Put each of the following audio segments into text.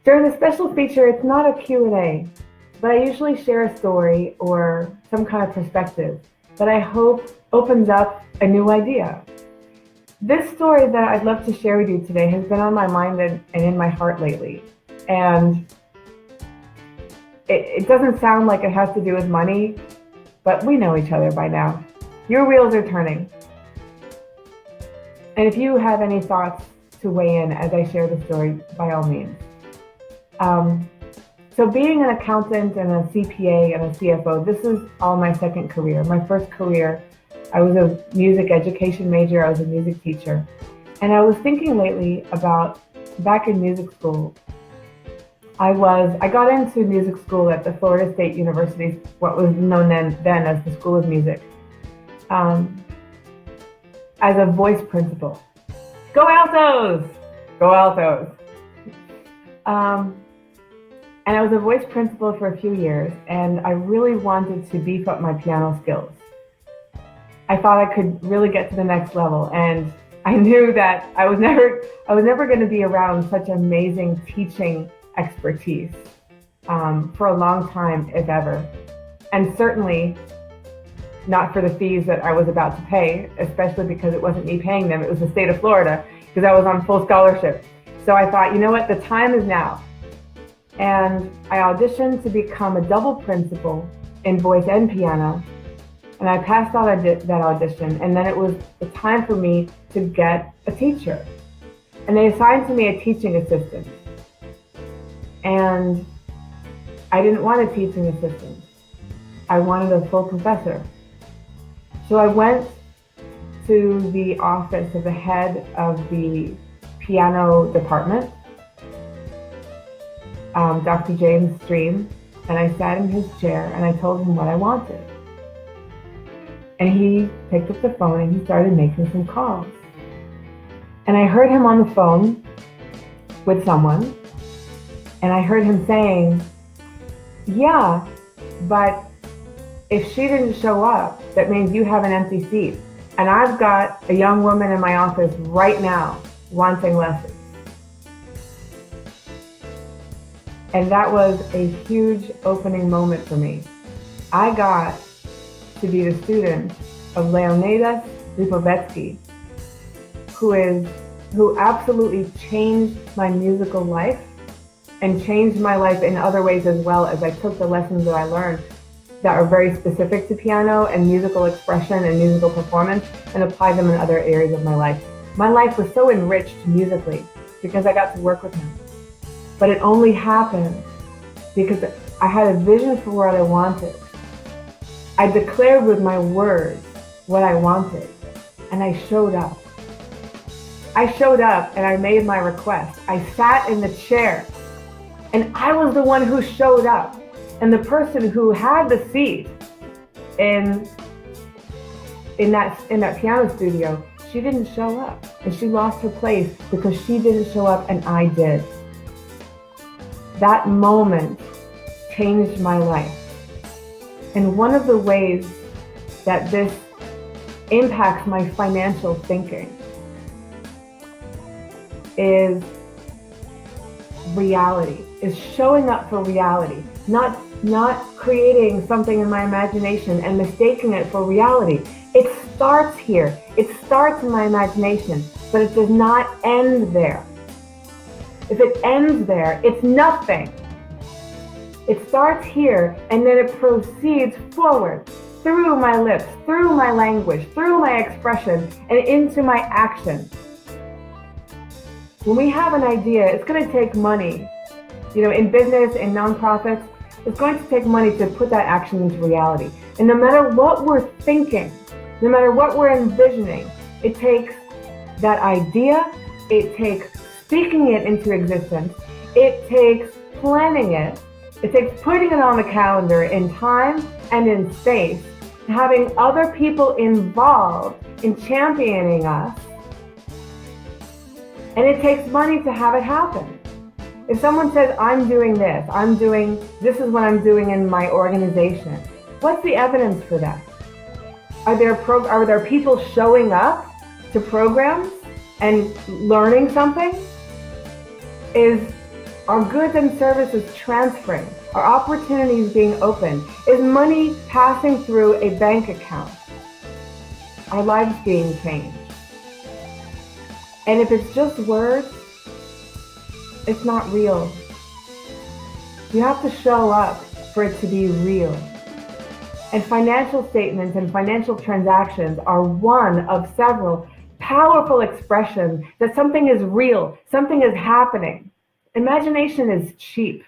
During the special feature, it's not a Q&A, but I usually share a story or some kind of perspective that I hope opens up a new idea. This story that I'd love to share with you today has been on my mind and in my heart lately. And it doesn't sound like it has to do with money, but we know each other by now. Your wheels are turning. And if you have any thoughts to weigh in as I share the story, by all means. So being an accountant and a CPA and a CFO, this is all my second career. My first career, I was a music education major. I was a music teacher. And I was thinking lately about back in music school. I got into music school at the Florida State University, what was known then as the School of Music, as a voice principal. Go Altos! Go Altos! And I was a voice principal for a few years, and I really wanted to beef up my piano skills. I thought I could really get to the next level, and I knew that I was never going to be around such amazing teaching expertise for a long time, if ever, and certainly not for the fees that I was about to pay, especially because it wasn't me paying them, it was the state of Florida, because I was on full scholarship. So I thought, you know what, the time is now. And I auditioned to become a double principal in voice and piano. And I passed out that audition, and then it was the time for me to get a teacher. And they assigned to me a teaching assistant. And I didn't want a teaching assistant. I wanted a full professor. So I went to the office of the head of the piano department, Dr. James Stream, and I sat in his chair and I told him what I wanted. And he picked up the phone and he started making some calls. And I heard him on the phone with someone, and I heard him saying, yeah, but if she didn't show up, that means you have an empty seat. And I've got a young woman in my office right now wanting lessons. And that was a huge opening moment for me. I got to be the student of Leonidas Lipovetsky, who absolutely changed my musical life and changed my life in other ways as well, as I took the lessons that I learned that are very specific to piano and musical expression and musical performance and applied them in other areas of my life. My life was so enriched musically because I got to work with him. But it only happened because I had a vision for what I wanted. I declared with my words what I wanted, and I showed up. I showed up and I made my request. I sat in the chair, and I was the one who showed up. And the person who had the seat in that piano studio, she didn't show up, and she lost her place because she didn't show up and I did. That moment changed my life. And one of the ways that this impacts my financial thinking is reality, is showing up for reality, not creating something in my imagination and mistaking it for reality. It starts here. It starts in my imagination, but it does not end there. If it ends there, it's nothing. It starts here, and then it proceeds forward through my lips, through my language, through my expression, and into my action. When we have an idea, it's going to take money. In business, in nonprofits, it's going to take money to put that action into reality. And no matter what we're thinking, no matter what we're envisioning, it takes that idea, it takes speaking it into existence, it takes planning it, it takes putting it on the calendar in time and in space, having other people involved in championing us, and it takes money to have it happen. If someone says, I'm doing this is what I'm doing in my organization, what's the evidence for that? Are there people showing up to programs and learning something? Is Are goods and services transferring? Are opportunities being opened? Is money passing through a bank account? Are lives being changed? And if it's just words, it's not real. You have to show up for it to be real. And financial statements and financial transactions are one of several powerful expressions that something is real, something is happening. Imagination is cheap.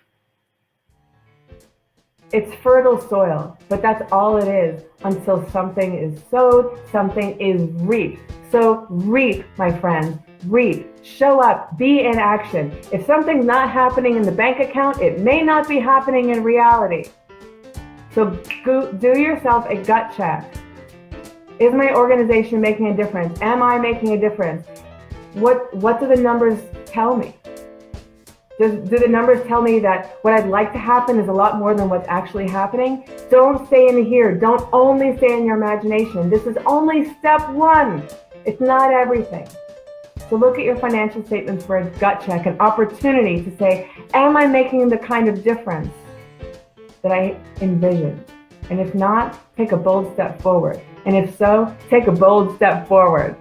It's fertile soil, but that's all it is until something is sowed, something is reaped. So reap, my friends, reap. Show up, be in action. If something's not happening in the bank account, it may not be happening in reality. So do yourself a gut check. Is my organization making a difference? Am I making a difference? What do the numbers tell me? Do the numbers tell me that what I'd like to happen is a lot more than what's actually happening? Don't stay in here. Don't only stay in your imagination. This is only step one. It's not everything. So look at your financial statements for a gut check, an opportunity to say, am I making the kind of difference that I envision? And if not, take a bold step forward. And if so, take a bold step forward.